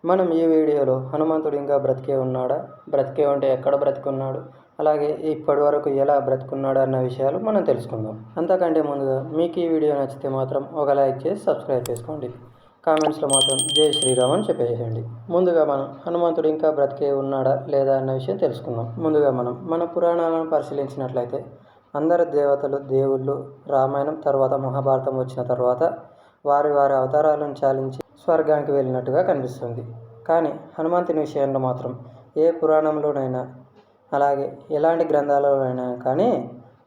మనం ఈ వీడియోలో హనుమంతుడు ఇంకా బ్రతికే ఉన్నాడా, బ్రతికే ఉంటే ఎక్కడ బ్రతికున్నాడు, అలాగే ఇప్పటి వరకు ఎలా బ్రతికున్నాడు అన్న విషయాలు మనం తెలుసుకుందాం. అంతకంటే ముందుగా మీకు ఈ వీడియో నచ్చితే మాత్రం ఒక లైక్ చేసి సబ్స్క్రైబ్ చేసుకోండి. కామెంట్స్లో మాత్రం జై శ్రీరామ్ అని చెప్పేసేయండి. ముందుగా మనం హనుమంతుడు ఇంకా బ్రతికే ఉన్నాడా లేదా అన్న విషయం తెలుసుకుందాం. ముందుగా మన పురాణాలను పరిశీలించినట్లయితే అందరు దేవతలు, దేవుళ్ళు రామాయణం తర్వాత మహాభారతం వచ్చిన తర్వాత వారి వారి అవతారాలను చాలించి స్వర్గానికి వెళ్ళినట్టుగా కనిపిస్తుంది. కానీ హనుమంతుని విషయంలో మాత్రం ఏ పురాణంలోనైనా అలాగే ఎలాంటి గ్రంథాలలోనైనా కానీ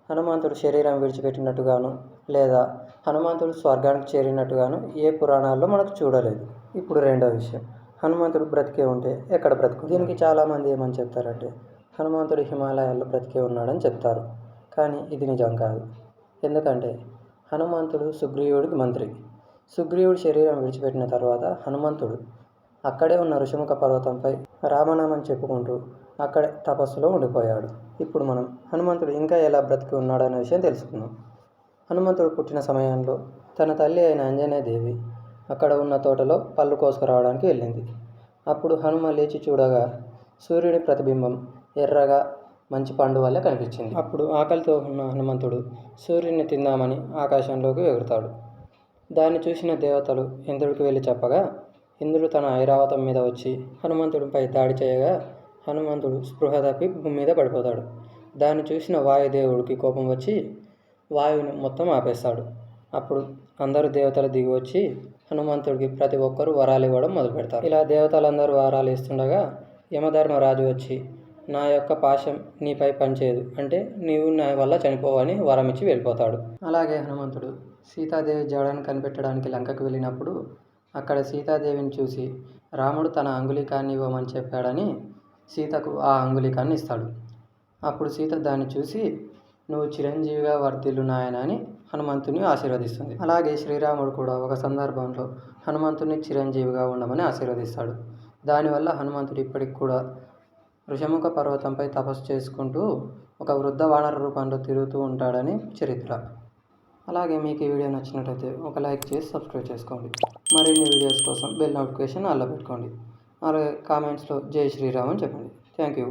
హనుమంతుడు శరీరం విడిచిపెట్టినట్టుగాను లేదా హనుమంతుడు స్వర్గానికి చేరినట్టుగాను ఏ పురాణాల్లో మనకు చూడలేదు. ఇప్పుడు రెండో విషయం, హనుమంతుడు బ్రతికే ఉంటే ఎక్కడ బ్రతుకు. దీనికి చాలామంది ఏమని చెప్తారంటే హనుమంతుడు హిమాలయాల్లో బ్రతికే ఉన్నాడని చెప్తారు. కానీ ఇది నిజం కాదు. ఎందుకంటే హనుమంతుడు సుగ్రీవుడికి మంత్రి. సుగ్రీవుడి శరీరం విడిచిపెట్టిన తర్వాత హనుమంతుడు అక్కడే ఉన్న ఋషిముఖ పర్వతంపై రామనామం చెప్పుకుంటూ అక్కడే తపస్సులో ఉండిపోయాడు. ఇప్పుడు మనం హనుమంతుడు ఇంకా ఎలా బ్రతికి ఉన్నాడు అనే విషయం తెలుసుకుందాం. హనుమంతుడు పుట్టిన సమయంలో తన తల్లి అయిన అంజనేయదేవి అక్కడ ఉన్న తోటలో పళ్ళు కోసుకురావడానికి వెళ్ళింది. అప్పుడు హనుమ లేచి చూడగా సూర్యుడి ప్రతిబింబం ఎర్రగా మంచి పండు వల్ల కనిపించింది. అప్పుడు ఆకలితో ఉన్న హనుమంతుడు సూర్యుడిని తిందామని ఆకాశంలోకి ఎగురుతాడు. దాన్ని చూసిన దేవతలు ఇంద్రుడికి వెళ్ళి చెప్పగా ఇంద్రుడు తన ఐరావతం మీద వచ్చి హనుమంతుడిపై దాడి చేయగా హనుమంతుడు స్పృహ తప్పి భూమి మీద పడిపోతాడు. దాన్ని చూసిన వాయుదేవుడికి కోపం వచ్చి వాయువుని మొత్తం ఆపేస్తాడు. అప్పుడు అందరూ దేవతలు దిగి వచ్చి హనుమంతుడికి ప్రతి ఒక్కరూ వరాలు ఇవ్వడం మొదలు పెడతారు. ఇలా దేవతలందరూ వరాలు ఇస్తుండగా యమధర్మరాజు వచ్చి నా యొక్క పాశం నీపై పనిచేయదు, అంటే నీవు నా వల్ల చనిపోవని వరం ఇచ్చి వెళ్ళిపోతాడు. అలాగే హనుమంతుడు సీతాదేవి జాడను కనిపెట్టడానికి లంకకు వెళ్ళినప్పుడు అక్కడ సీతాదేవిని చూసి రాముడు తన అంగుళికాన్ని ఇవ్వమని చెప్పాడని సీతకు ఆ అంగుళికాన్ని ఇస్తాడు. అప్పుడు సీత దాన్ని చూసి నువ్వు చిరంజీవిగా వర్ధిల్లు నాయన అని హనుమంతుని ఆశీర్వదిస్తుంది. అలాగే శ్రీరాముడు కూడా ఒక సందర్భంలో హనుమంతుని చిరంజీవిగా ఉండమని ఆశీర్వదిస్తాడు. దానివల్ల హనుమంతుడు ఇప్పటికి కూడా ఋషముఖ పర్వతంపై తపస్సు చేసుకుంటూ ఒక వృద్ధ వానర రూపంలో తిరుగుతూ ఉంటాడని చరిత్ర. అలాగే మీకు ఈ వీడియో నచ్చినట్లయితే ఒక లైక్ చేసి సబ్స్క్రైబ్ చేసుకోండి. మరిన్ని వీడియోస్ కోసం బెల్ నోటిఫికేషన్ ఆన్లో పెట్టుకోండి. అలాగే కామెంట్స్లో జై శ్రీరామ్ అని చెప్పండి. Thank you.